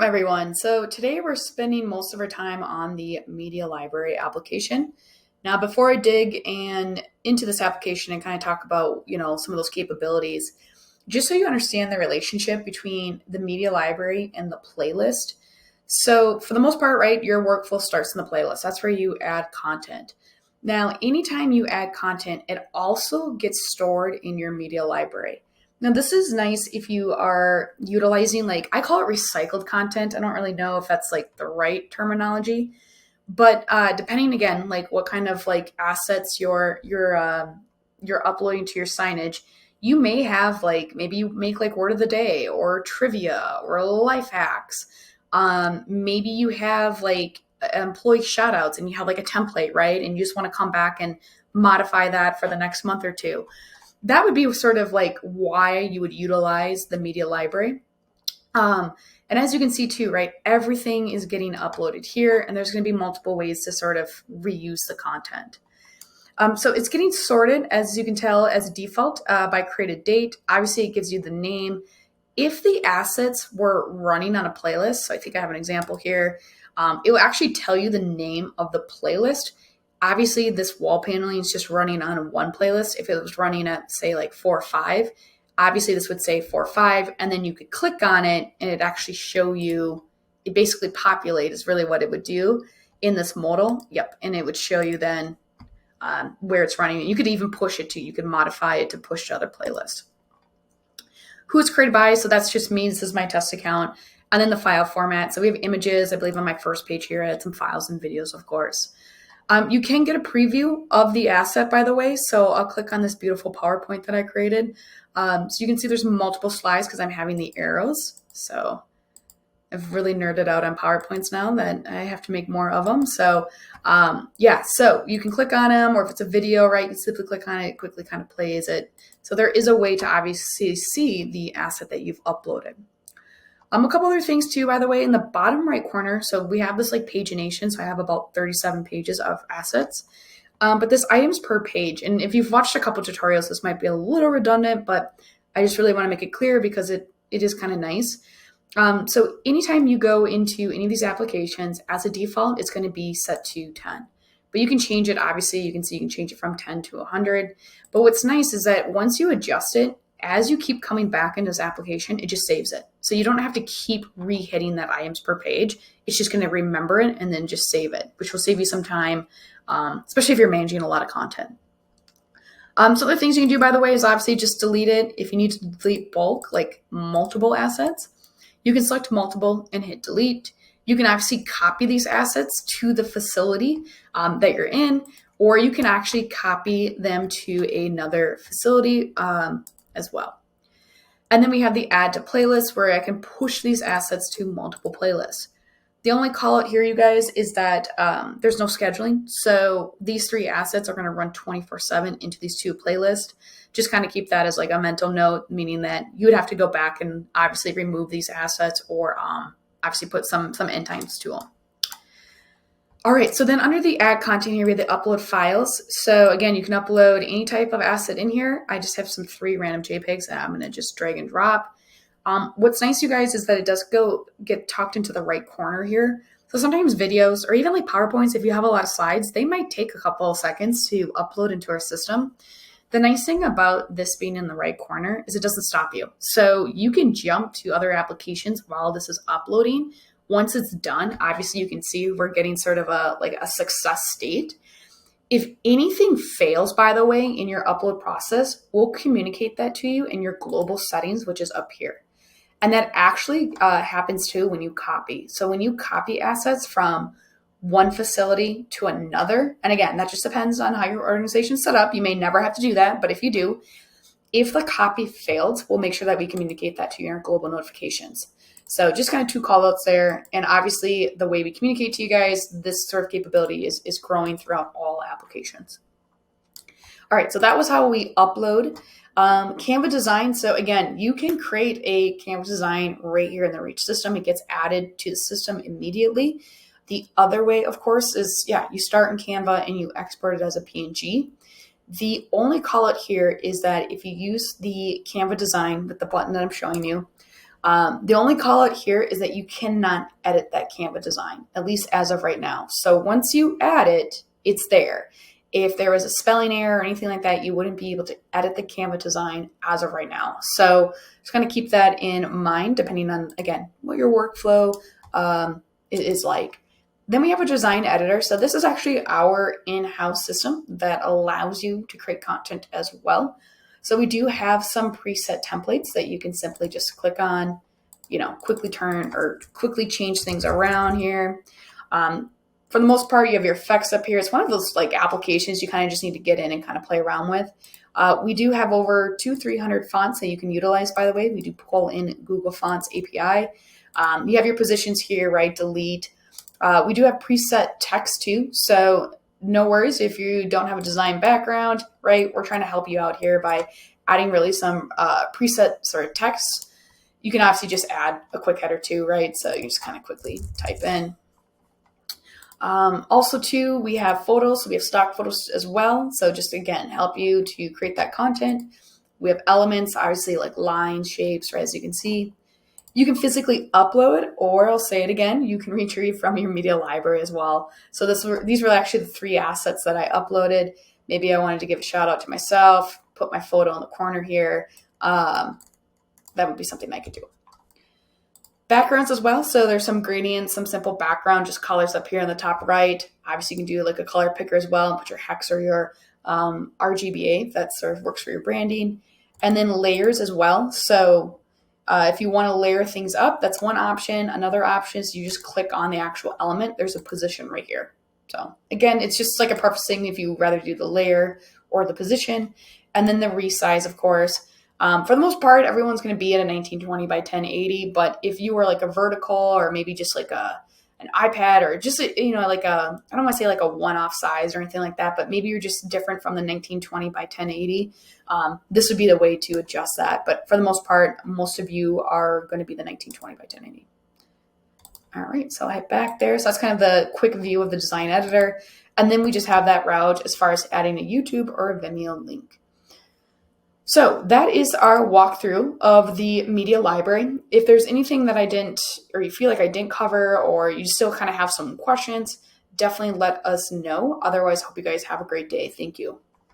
everyone. So today we're spending most of our time on the media library application. Now, before I dig into this application and kind of talk about, some of those capabilities, just so you understand the relationship between the media library and the playlist. So for the most part, right, your workflow starts in the playlist. That's where you add content. Now, anytime you add content, it also gets stored in your media library. Now, this is nice if you are utilizing, like, I call it recycled content. I don't really know if that's like the right terminology, but depending again, like what kind of like assets you're uploading to your signage, you may have like maybe you make like word of the day or trivia or life hacks. Maybe you have like employee shout outs and you have like a template, right? And you just want to come back and modify that for the next month or two. That would be sort of like why you would utilize the media library. And as you can see too, right, everything is getting uploaded here, and there's going to be multiple ways to sort of reuse the content. So it's getting sorted, as you can tell, as default by created date. Obviously, it gives you the name. If the assets were running on a playlist, so I think I have an example here, it will actually tell you the name of the playlist. Obviously, this wall paneling is just running on one playlist. If it was running at, say, like 4 or 5, obviously this would say 4 or 5, and then you could click on it and it actually show you, it basically populate is really what it would do in this modal. Yep, and it would show you then where it's running. You could even push it to, you could modify it to push to other playlists. Who it's created by, so that's just me, this is my test account. And then the file format, so we have images, I believe on my first page here, I had some files and videos, of course. You can get a preview of the asset, by the way, so I'll click on this beautiful PowerPoint that I created. So you can see there's multiple slides because I'm having the arrows. So I've really nerded out on PowerPoints now that I have to make more of them. So yeah, so you can click on them, or if it's a video, right, you simply click on it, it quickly kind of plays it. So there is a way to obviously see the asset that you've uploaded. A couple other things too, by the way, in the bottom right corner, so we have this like pagination, so I have about 37 pages of assets. But this items per page, and if you've watched a couple tutorials, this might be a little redundant, but I just really want to make it clear because it is kind of nice. So anytime you go into any of these applications, as a default, it's going to be set to 10. But you can change it, obviously, you can see you can change it from 10 to 100. But what's nice is that once you adjust it, as you keep coming back into this application, it just saves it. So you don't have to keep re-hitting that items per page. It's just going to remember it and then just save it, which will save you some time, especially if you're managing a lot of content. So the things you can do, by the way, is obviously just delete it. If you need to delete bulk, like multiple assets, you can select multiple and hit delete. You can obviously copy these assets to the facility that you're in, or you can actually copy them to another facility as well. And then we have the add to playlist where I can push these assets to multiple playlists. The only call out here, you guys, is that there's no scheduling. So these 3 assets are going to run 24/7 into these 2 playlists. Just kind of keep that as like a mental note, meaning that you would have to go back and obviously remove these assets or obviously put some end times to them. All right, so then under the add content here, we have the upload files. So again, you can upload any type of asset in here. I just have some 3 random JPEGs that I'm gonna just drag and drop. What's nice, you guys, is that it does get tucked into the right corner here. So sometimes videos or even like PowerPoints, if you have a lot of slides, they might take a couple of seconds to upload into our system. The nice thing about this being in the right corner is it doesn't stop you. So you can jump to other applications while this is uploading. Once it's done, obviously you can see we're getting sort of a success state. If anything fails, by the way, in your upload process, we'll communicate that to you in your global settings, which is up here. And that actually happens too when you copy. So when you copy assets from one facility to another, and again, that just depends on how your organization's set up. You may never have to do that, but if you do, if the copy failed, we'll make sure that we communicate that to you in our global notifications. So just kind of 2 call outs there. And obviously the way we communicate to you guys, this sort of capability is growing throughout all applications. All right, so that was how we upload. Canva design. So again, you can create a Canva design right here in the Reach system. It gets added to the system immediately. The other way, of course, is, you start in Canva and you export it as a PNG. The only call out here is that if you use the Canva design with the button that I'm showing you, The only call out here is that you cannot edit that Canva design, at least as of right now. So once you add it, it's there. If there was a spelling error or anything like that, you wouldn't be able to edit the Canva design as of right now. So just kind of keep that in mind, depending on, again, what your workflow is like. Then we have a design editor. So this is actually our in-house system that allows you to create content as well. So we do have some preset templates that you can simply just click on, quickly turn or quickly change things around here. For the most part, you have your effects up here. It's one of those like applications you kind of just need to get in and kind of play around with. We do have over 300 fonts that you can utilize, by the way. We do pull in Google Fonts API. You have your positions here, right? Delete. We do have preset text too. So no worries if you don't have a design background, right? We're trying to help you out here by adding really some preset sort of text. You can obviously just add a quick header too, right? So you just kind of quickly type in. Also too, we have photos. So we have stock photos as well. So just again, help you to create that content. We have elements, obviously like lines, shapes, right? As you can see. You can physically upload, or I'll say it again, you can retrieve from your media library as well. So these were actually the 3 assets that I uploaded. Maybe I wanted to give a shout out to myself, put my photo in the corner here. That would be something I could do. Backgrounds as well. So there's some gradients, some simple background, just colors up here in the top right. Obviously, you can do like a color picker as well and put your hex or your RGBA. That sort of works for your branding. And then layers as well. So if you want to layer things up, that's one option. Another option is you just click on the actual element. There's a position right here. So again, it's just like a preference thing if you rather do the layer or the position. And then the resize, of course. For the most part, everyone's going to be at a 1920 by 1080. But if you were like a vertical or maybe just like an iPad or just, like I don't want to say like a one-off size or anything like that, but maybe you're just different from the 1920 by 1080. This would be the way to adjust that. But for the most part, most of you are going to be the 1920 by 1080. All right, so I hit back there. So that's kind of the quick view of the design editor. And then we just have that route as far as adding a YouTube or a Vimeo link. So that is our walkthrough of the media library. If there's anything that I didn't, or you feel like I didn't cover, or you still kind of have some questions, definitely let us know. Otherwise, hope you guys have a great day. Thank you.